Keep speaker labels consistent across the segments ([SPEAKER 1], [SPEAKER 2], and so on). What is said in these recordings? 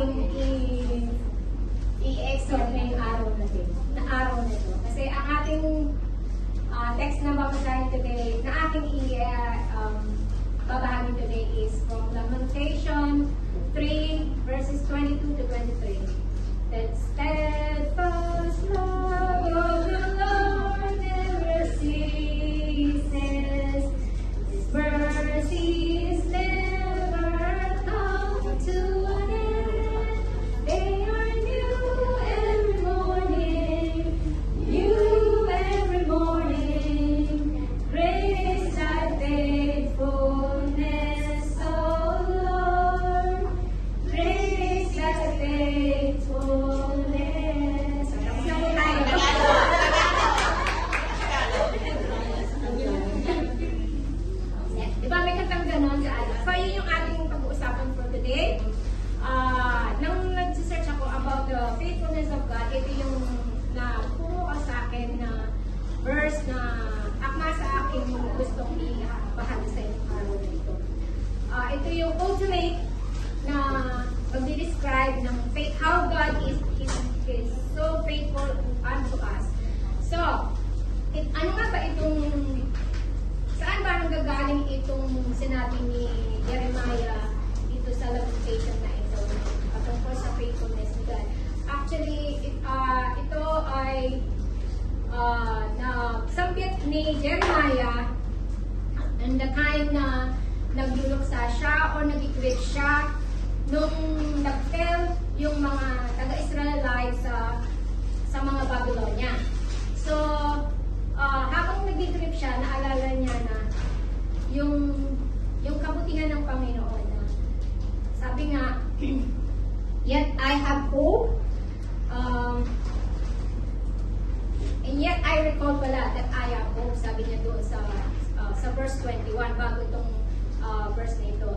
[SPEAKER 1] nating i-exhort ngayong araw na ito. Kasi ang ating text na babasahin today, na ating babahagi today is from Lamentation 3 verses 22 to 23. That steadfast love of the Lord never ceases. His mercies never come to an end. They are new every morning, new every morning. Great is thy faithfulness, O Lord. Great is thy faithfulness. Diba may kantang ganon sa atin? So yun yung ating pag-uusapan for today. Nang nag-search ako about the faithfulness of God, ito yung nakuha sa akin na verse na akma sa akin yung gustong ibahagi sa inyong araw na ito. Ito yung ultimate na mag-describe ng faith, how God is so faithful unto us. So, ano nga ba itong, saan ba nanggagaling itong sinabi ni Jeremiah dito sa Lamentation na ito, patungkol sa faithfulness ni God? Actually, ito ay nagsambit ni Jeremiah and the time na nagluluksa siya o nag-equip siya nung nag-fail yung mga taga-Israelites sa mga Babylonia. So, habang nag-equip siya, naalala niya na yung kabutihan ng Panginoon na sabi nga, yet I have hope, and yet I recall pala that I have hope, sabi niya doon sa verse 21, bago itong verse na ito.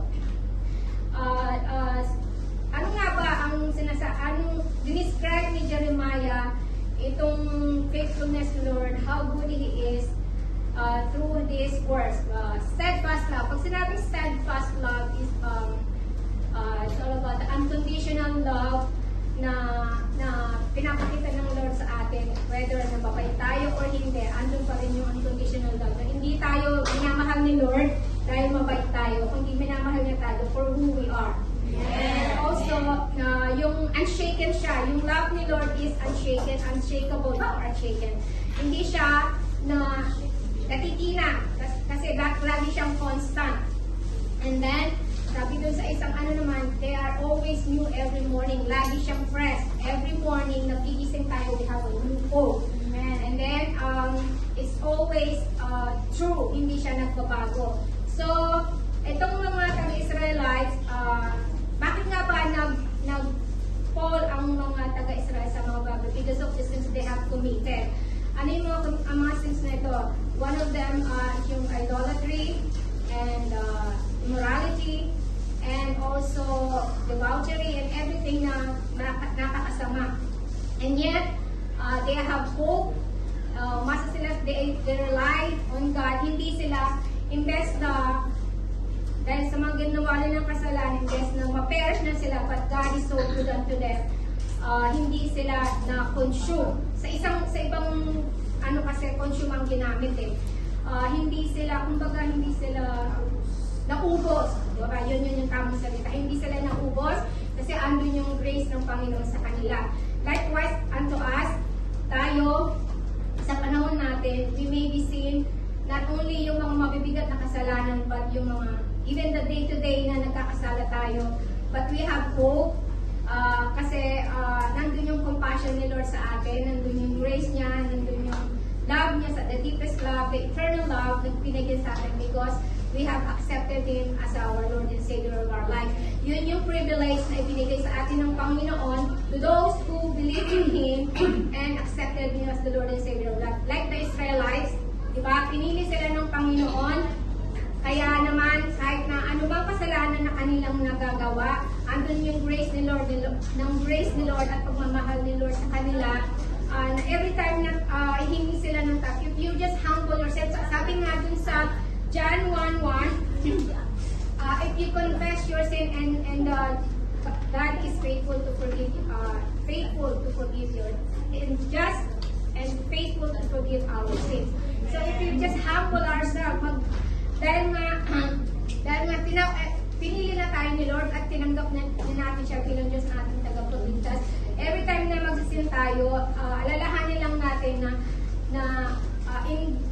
[SPEAKER 1] Ano nga ba ang dinescribe ni Jeremiah itong faithfulness ni Lord, how good He is through this verse, steadfast love. Pag sinabing steadfast love is it's all about the unconditional love na pinapakita ng Lord sa atin, whether nababay tayo or hindi, andun pa rin yung unconditional love. Na hindi tayo minamahal ni Lord dahil mabait tayo, kundi minamahal niya tayo for who we are. And also, yung unshaken siya, yung love ni Lord is unshaken, unshakable, not unshaken. Hindi siya na natitina, kasi lagi siyang constant. And then, sabi doon sa isang naman, they are always new every morning. Lagi siyang fresh. Every morning, nagigising tayo, we have a new hope. Amen. And then, it's always true. Hindi siya nagbabago. So, itong mga taga-Israelites, bakit nga ba nag-fall ang mga taga-Israel sa mga bago? Because of the sins they have committed. Ano yung mga sins na ito? One of them is yung idolatry and immorality, and also debauchery and everything na nakakasama. And yet, they have hope. Masa sila, they rely on God. Hindi sila, imbes na, dahil sa mga ginawa nila ng kasalanan, imbes na ma-perish na sila, but God is so good unto them. Hindi sila na-consume. Sa ibang, kasi consume ang ginamit eh. Hindi sila, kumbaga, hindi sila naubos. Diba? Yun yung tamang salita. Hindi sila naubos kasi andun yung grace ng Panginoon sa kanila. Likewise, unto us, tayo, sa panahon natin, we may be seen not only yung mga mabibigat na kasalanan, but yung mga, even the day-to-day na nagkakasala tayo, but we have hope, kasi nandun yung compassion ni Lord sa atin, nandun yung grace niya, nandun yung love niya, the deepest love, the eternal love na pinagyan sa atin because we have accepted Him as our Lord and Savior of our life. Yun yung privilege na ibinigay sa atin ng Panginoon to those who believe in Him and accepted Him as the Lord and Savior of life. Like the Israelites, diba? Pinili sila ng Panginoon. Kaya naman, kahit na ano bang kasalanan na kanilang nagagawa, andun yung grace ni Lord, at pagmamahal ni Lord sa kanila. Na every time na hingi sila ng tap, if you just humble yourself, sabi nga dun sa John 1:1, if you confess your sin and God is faithful to forgive you, and just and faithful to forgive our sins. So if we just humble ourselves, dahil nga pinili na tayo ni Lord at tinanggap na natin siya bilang Diyos na ating tagapagligtas. Every time na magsisin tayo, alalahanin lang natin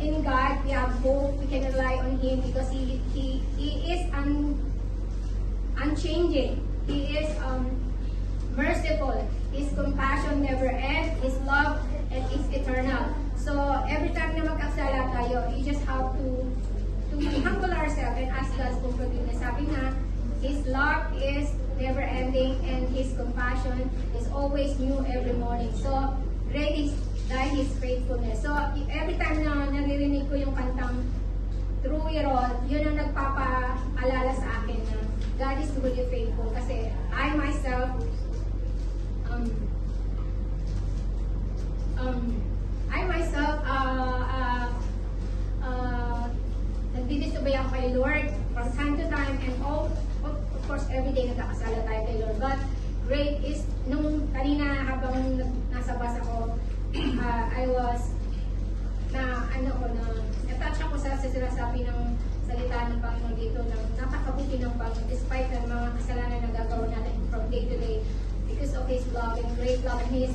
[SPEAKER 1] in God we have hope, we can rely on Him because He is unchanging. He is merciful. His compassion never ends. His love and is eternal. So every time na magkasala tayo, you just have to humble ourselves and ask God for forgiveness. Sabi nga, His love is never ending and His compassion is always new every morning. So great is His faithfulness. So every time na naririnig ko yung kantang Through It All, yun ang nagpapaalala sa akin na God is really faithful kasi I myself nagdidisobey ako kay Lord from time to time and of course everyday nagkakasala tayo kay Lord, but great is nung kanina habang nasa bus ako, I was na-touch ako sa sinasabi ng salita ng Panginoon dito na napakabuti ng Panginoon despite ng mga kasalanan na gagawin natin from day to day because of His love and great love and His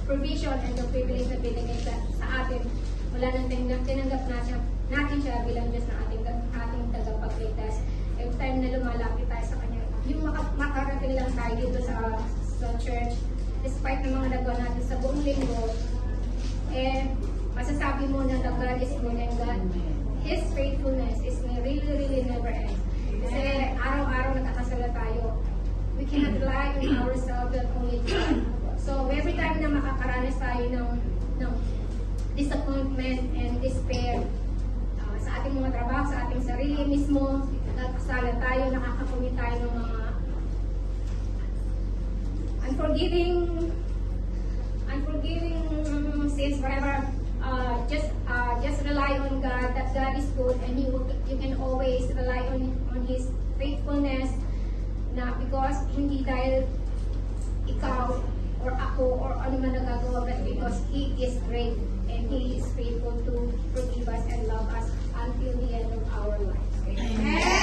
[SPEAKER 1] provision and the privilege na binigay sa atin. Wala nang tinanggap natin siya bilang Diyos na ating tagapagligtas. Every time na lumalapit tayo sa Kanya, yung makarating lang tayo dito sa church, despite ng mga nagawa natin sa buong linggo, masasabi mo na God is good and God, His faithfulness is really never ends. Kasi araw-araw nakakasala tayo. We cannot rely on ourselves but only God. So every time na makakaranas tayo ng disappointment and despair sa ating mga trabaho, sa ating sarili mismo, nakakasala tayo, nakakakumit tayo ng mga unforgiving sins, whatever. Just rely on God, that God is good and you can always rely on His faithfulness na because hindi dahil ikaw or ako or ano man nagagawa, but because He is great and He is faithful to forgive us and love us until the end of our lives. Amen.